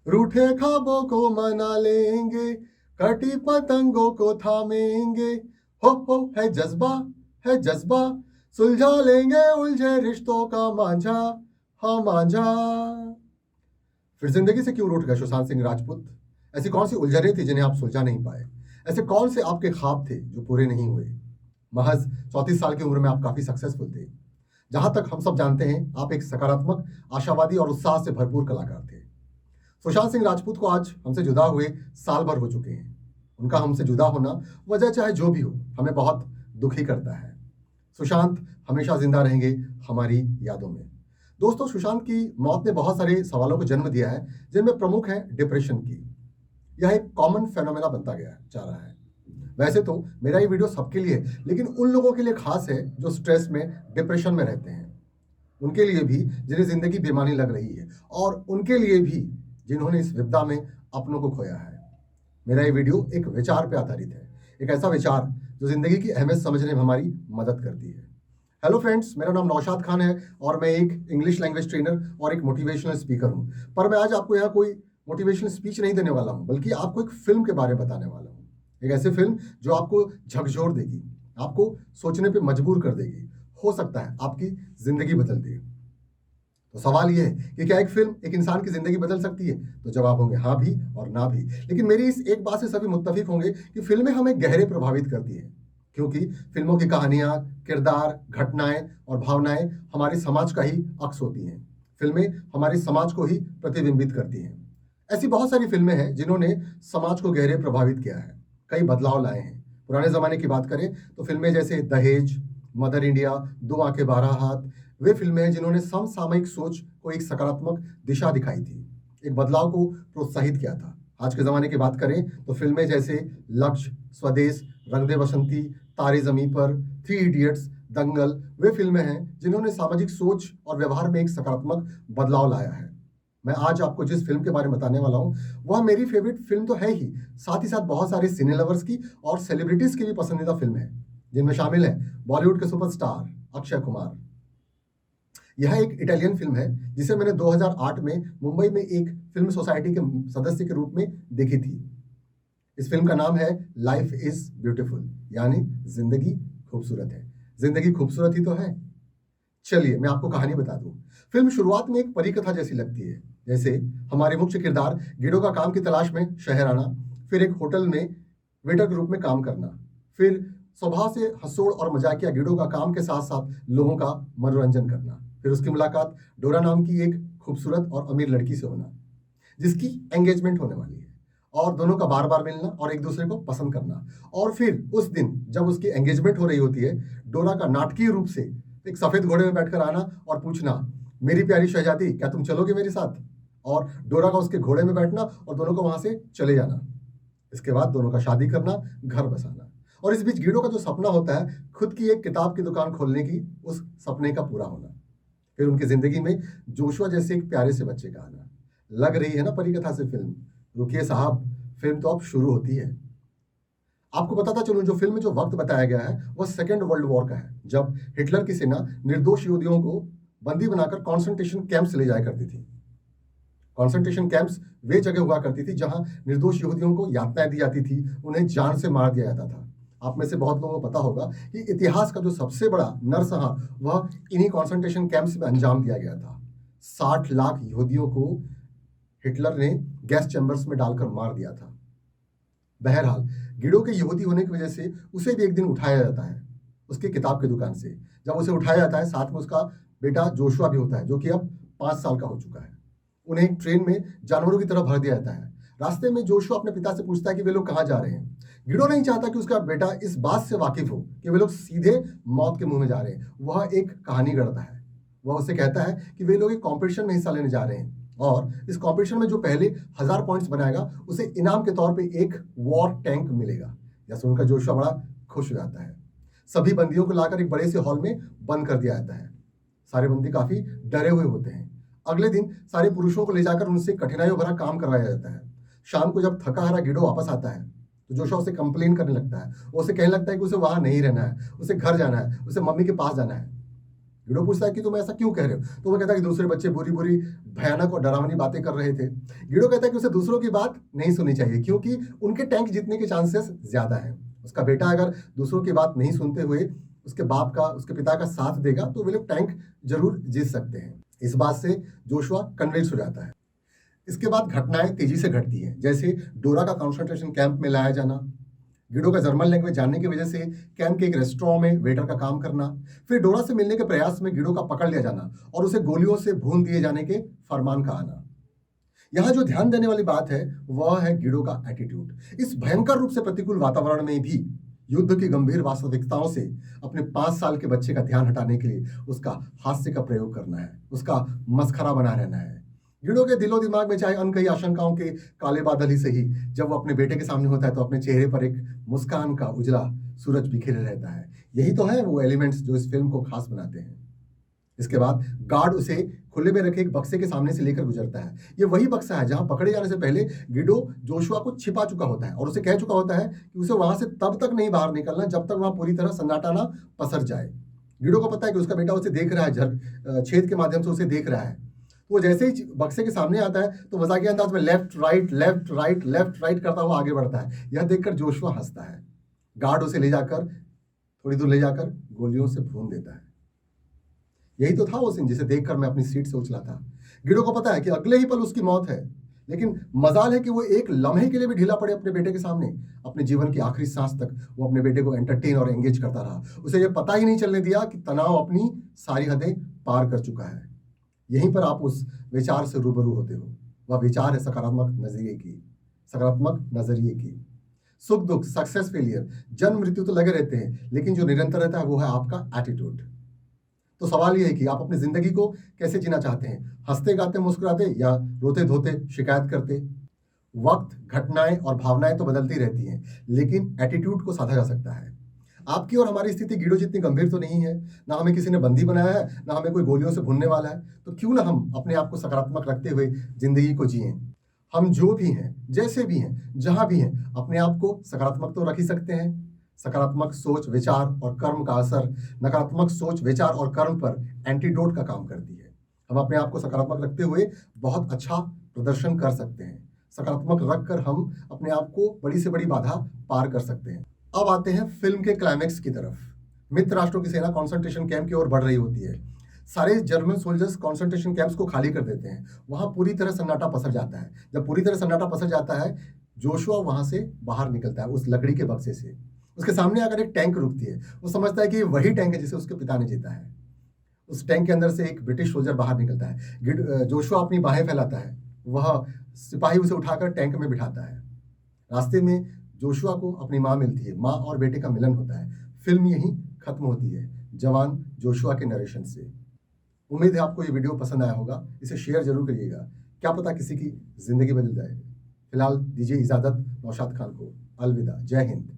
रूठे ख्वाबों को मना लेंगे, कटी पतंगों को थामेंगे। हो है जज्बा, सुलझा लेंगे उलझे रिश्तों का मांझा, हाँ मांझा। फिर जिंदगी से क्यों रूठ गए सुशांत सिंह राजपूत? ऐसी कौन सी उलझनें थी जिन्हें आप सुलझा नहीं पाए? ऐसे कौन से आपके ख्वाब थे जो पूरे नहीं हुए? महज 34 साल की उम्र में आप काफी सक्सेसफुल थे। जहां तक हम सब जानते हैं, आप एक सकारात्मक, आशावादी और उत्साह से भरपूर कलाकार थे। सुशांत सिंह राजपूत को आज हमसे जुदा हुए साल भर हो चुके हैं। उनका हमसे जुदा होना, वजह चाहे जो भी हो, हमें बहुत दुखी करता है। सुशांत हमेशा जिंदा रहेंगे हमारी यादों में। दोस्तों, सुशांत की मौत ने बहुत सारे सवालों को जन्म दिया है, जिनमें प्रमुख है डिप्रेशन की। यह एक कॉमन फेनोमेना बनता गया जा रहा है। वैसे तो मेरा ये वीडियो सबके लिए है, लेकिन उन लोगों के लिए खास है जो स्ट्रेस में, डिप्रेशन में रहते हैं। उनके लिए भी जिन्हें जिंदगी बेमानी लग रही है, और उनके लिए भी जिन्होंने इस विपदा में अपनों को खोया है। मेरा ये वीडियो एक विचार पे आधारित है, एक ऐसा विचार जो जिंदगी की अहमियत समझने में हमारी मदद करती है। हेलो फ्रेंड्स, मेरा नाम नौशाद खान है और मैं एक इंग्लिश लैंग्वेज ट्रेनर और एक मोटिवेशनल स्पीकर हूं। पर मैं आज आपको यहाँ कोई मोटिवेशनल स्पीच नहीं देने वाला हूं, बल्कि आपको एक फिल्म के बारे में बताने वाला हूं। एक ऐसी फिल्म जो आपको झकझोर देगी, आपको सोचने पे मजबूर कर देगी, हो सकता है आपकी जिंदगी बदल दे। तो सवाल यह है कि क्या एक फिल्म एक इंसान की जिंदगी बदल सकती है? तो जवाब होंगे हाँ भी और ना भी। लेकिन मेरी इस एक बात से सभी मुत्तफिक होंगे कि फिल्में हमें गहरे प्रभावित करती है, क्योंकि फिल्मों की कहानियां, किरदार, घटनाएं और भावनाएं हमारे समाज का ही अक्स होती हैं। फिल्में हमारे समाज को ही प्रतिबिंबित करती हैं। ऐसी बहुत सारी फिल्में हैं जिन्होंने समाज को गहरे प्रभावित किया है, कई बदलाव लाए हैं। पुराने जमाने की बात करें तो फिल्में जैसे दहेज, मदर इंडिया, दो आंखें बारह हाथ, वे फिल्में हैं जिन्होंने समसामयिक सोच को एक सकारात्मक दिशा दिखाई थी, एक बदलाव को प्रोत्साहित किया था। आज के ज़माने की बात करें तो फिल्में जैसे लक्ष्य, स्वदेश, रंग दे बसंती, तारे ज़मीं पर, थ्री इडियट्स, दंगल, वे फिल्में हैं जिन्होंने सामाजिक सोच और व्यवहार में एक सकारात्मक बदलाव लाया है। मैं आज आपको जिस फिल्म के बारे में बताने वाला हूं, वह मेरी फेवरेट फिल्म तो है ही, साथ ही साथ बहुत सारे सिने लवर्स की और सेलिब्रिटीज की भी पसंदीदा फिल्म है, जिनमें शामिल है बॉलीवुड के सुपरस्टार अक्षय कुमार। यह एक इटालियन फिल्म है जिसे मैंने 2008 में मुंबई में एक फिल्म सोसाइटी के सदस्य के रूप में देखी थी। इस फिल्म का नाम है लाइफ इज ब्यूटीफुल, यानी जिंदगी खूबसूरत है। जिंदगी खूबसूरत ही तो है। चलिए मैं आपको कहानी बता दूं। फिल्म शुरुआत में एक परी कथा जैसी लगती है, जैसे हमारे मुख्य किरदार गिडो का काम की तलाश में शहर आना, फिर एक होटल में वेटर के रूप में काम करना, फिर स्वभाव से हंसोड़ और मजाकिया गिडो का काम के साथ साथ लोगों का मनोरंजन करना, फिर उसकी मुलाकात डोरा नाम की एक खूबसूरत और अमीर लड़की से होना, जिसकी एंगेजमेंट होने वाली है, और दोनों का बार बार मिलना और एक दूसरे को पसंद करना। और फिर उस दिन जब उसकी एंगेजमेंट हो रही होती है, डोरा का नाटकीय रूप से एक सफेद घोड़े में बैठकर आना और पूछना, मेरी प्यारी शहजादी, क्या तुम चलोगे मेरे साथ? और डोरा का उसके घोड़े में बैठना और दोनों को वहां से चले जाना। इसके बाद दोनों का शादी करना, घर बसाना। और इस बीच गीडो का जो सपना होता है खुद की एक किताब की दुकान खोलने की, उस सपने का पूरा होना। फिर उनकी जिंदगी में जोशुआ जैसे एक प्यारे से बच्चे का आना। लग रही है ना परी कथा से फिल्म? रुकिए साहब, फिल्म तो अब शुरू होती है। आपको बताता चलूं, जो फिल्म में जो वक्त बताया गया है वह सेकेंड वर्ल्ड वॉर का है, जब हिटलर की सेना निर्दोष यहूदियों को बंदी बनाकर कॉन्सेंट्रेशन कैंप्स ले जाया करती थी। कॉन्सेंट्रेशन कैंप्स वे जगह हुआ करती थी जहां निर्दोष यहूदियों को यातनाएं दी जाती थी, उन्हें जान से मार दिया जाता था। आप में से बहुत लोगों को पता होगा कि इतिहास का जो सबसे बड़ा नरसंहार वह इन्हीं कॉन्सेंट्रेशन कैंप्स में अंजाम दिया गया था। 60 लाख यहूदियों को हिटलर ने गैस चैम्बर्स में डालकर मार दिया था। बहरहाल, गिडो के यहूदी होने की वजह से उसे भी एक दिन उठाया जाता है उसकी किताब की दुकान से। जब उसे उठाया जाता है, साथ में उसका बेटा जोशुआ भी होता है, जो कि अब 5 साल का हो चुका है। उन्हें एक ट्रेन में जानवरों की तरह भर दिया जाता है। रास्ते में जोशुआ अपने पिता से पूछता है कि वे लोग कहाँ जा रहे हैं। गिडो नहीं चाहता कि उसका बेटा इस बात से वाकिफ हो कि वे लोग सीधे मौत के मुंह में जा रहे हैं। वह एक कहानी गढ़ता है। वह उससे कहता है कि वे लोग एक कॉम्पिटिशन में हिस्सा लेने जा रहे हैं, और इस कॉम्पिटिशन में जो पहले 1000 पॉइंट्स बनाएगा उसे इनाम के तौर पे एक वॉर टैंक मिलेगा। यह सुनकर जोशुआ बड़ा खुश हो जाता है। सभी बंदियों को लाकर एक बड़े से हॉल में बंद कर दिया जाता है। सारे बंदी काफी डरे हुए होते हैं। अगले दिन सारे पुरुषों को ले जाकर उनसे कठिनाइयों भरा काम करवाया जाता है। शाम को जब थका हारा गिडो वापस आता है तो जोशुआ उसे कंप्लेन करने लगता है। वो उसे कहने लगता है कि उसे वहां नहीं रहना है, उसे घर जाना है, उसे मम्मी के पास जाना है। गिडो पूछता है कि तुम ऐसा क्यों कह रहे हो, तो वो कहता है कि दूसरे बच्चे बुरी बुरी भयानक और डरावनी बातें कर रहे थे। गिडो कहता है कि उसे दूसरों की बात नहीं सुननी चाहिए क्योंकि उनके टैंक जीतने के चांसेस ज्यादा हैं। उसका बेटा अगर दूसरों की बात नहीं सुनते हुए उसके पिता का साथ देगा तो वे लोग टैंक जरूर जीत सकते हैं। इस बात से जोशुआ कन्विंस हो जाता है। इसके बाद घटनाएं तेजी से घटती हैं, जैसे डोरा का कंसंट्रेशन कैंप में लाया जाना, गिडो का जर्मन लैंग्वेज जानने की वजह से कैंप के एक रेस्टोरेंट में वेटर का काम करना, फिर डोरा से मिलने के प्रयास में गिडो का पकड़ लिया जाना और उसे गोलियों से भून दिए जाने के फरमान का आना। यहाँ जो ध्यान देने वाली बात है वह है गिडो का एटीट्यूड। इस भयंकर रूप से प्रतिकूल वातावरण में भी युद्ध की गंभीर वास्तविकताओं से अपने 5 साल के बच्चे का ध्यान हटाने के लिए उसका हास्य का प्रयोग करना है, उसका मस्खरा बना रहना है। गिडो के दिलो दिमाग में चाहे अनकही आशंकाओं के काले बादल ही सही, जब वो अपने बेटे के सामने होता है तो अपने चेहरे पर एक मुस्कान का उजला सूरज बिखेरे रहता है। यही तो है वो एलिमेंट्स जो इस फिल्म को खास बनाते हैं। इसके बाद गार्ड उसे खुले में रखे एक बक्से के सामने से लेकर गुजरता है। ये वही बक्सा है जहां पकड़े जाने से पहले गिडो जोशुआ को छिपा चुका होता है और उसे कह चुका होता है कि उसे वहां से तब तक नहीं बाहर निकलना जब तक वहां पूरी तरह सन्नाटा ना पसर जाए। गिडो को पता है कि उसका बेटा उसे देख रहा है, छेद के माध्यम से उसे देख रहा है। वो जैसे ही बक्से के सामने आता है तो मजाकिया अंदाज में लेफ्ट राइट करता हुआ आगे बढ़ता है। यह देखकर जोशुआ हंसता है। गार्ड उसे थोड़ी दूर ले जाकर गोलियों से भून देता है। यही तो था वो सीन जिसे देखकर मैं अपनी सीट से उछला था। गिडो को पता है कि अगले ही पल उसकी मौत है, लेकिन मजाल है कि वो एक लम्हे के लिए भी ढीला पड़े अपने बेटे के सामने। अपने जीवन की आखिरी सांस तक वो अपने बेटे को एंटरटेन और एंगेज करता रहा। उसे यह पता ही नहीं चलने दिया कि तनाव अपनी सारी हदें पार कर चुका है। यहीं पर आप उस विचार से रूबरू होते हो। वह विचार है सकारात्मक नजरिए की। सुख दुख, सक्सेस फेलियर, जन्म मृत्यु तो लगे रहते हैं, लेकिन जो निरंतर रहता है वो है आपका एटीट्यूड। तो सवाल यह है कि आप अपनी जिंदगी को कैसे जीना चाहते हैं, हंसते गाते मुस्कुराते या रोते धोते शिकायत करते। वक्त, घटनाएं और भावनाएं तो बदलती रहती हैं, लेकिन एटीट्यूड को साधा जा सकता है। आपकी और हमारी स्थिति गिडो जितनी गंभीर तो नहीं है, ना हमें किसी ने बंदी बनाया है, ना हमें कोई गोलियों से भूनने वाला है। तो क्यों ना हम अपने आप को सकारात्मक रखते हुए जिंदगी को जिएं। हम जो भी हैं, जैसे भी हैं, जहां भी हैं, अपने आप को सकारात्मक तो रख ही सकते हैं। सकारात्मक सोच, विचार और कर्म का असर नकारात्मक सोच, विचार और कर्म पर एंटीडोट का काम करती है। हम अपने आप को सकारात्मक रखते हुए बहुत अच्छा प्रदर्शन कर सकते हैं। सकारात्मक रखकर हम अपने आप को बड़ी से बड़ी बाधा पार कर सकते हैं। अब आते हैं फिल्म के क्लाइमैक्स की तरफ। मित्र राष्ट्रों की सेना कॉन्सेंट्रेशन कैंप की ओर बढ़ रही होती है। सारे जर्मन सोल्जर्स कॉन्सेंट्रेशन कैंप्स को खाली कर देते हैं। वहां पूरी तरह सन्नाटा पसर जाता है। जब पूरी तरह सन्नाटा पसर जाता है, जोशुआ वहां से बाहर निकलता है उस लकड़ी के बक्से से। उसके सामने आकर एक टैंक रुकती है। वो समझता है कि वही टैंक है जिसे उसके पिता ने जीता है। उस टैंक के अंदर से एक ब्रिटिश सोल्जर बाहर निकलता है। जोशुआ अपनी बाहें फैलाता है। वह सिपाही उसे उठाकर टैंक में बिठाता है। रास्ते में जोशुआ को अपनी माँ मिलती है। माँ और बेटे का मिलन होता है। फिल्म यहीं खत्म होती है, जवान जोशुआ के नरेशन से। उम्मीद है आपको ये वीडियो पसंद आया होगा। इसे शेयर जरूर करिएगा, क्या पता किसी की जिंदगी बदल जाए। फिलहाल दीजिए इजाजत नौशाद खान को। अलविदा, जय हिंद।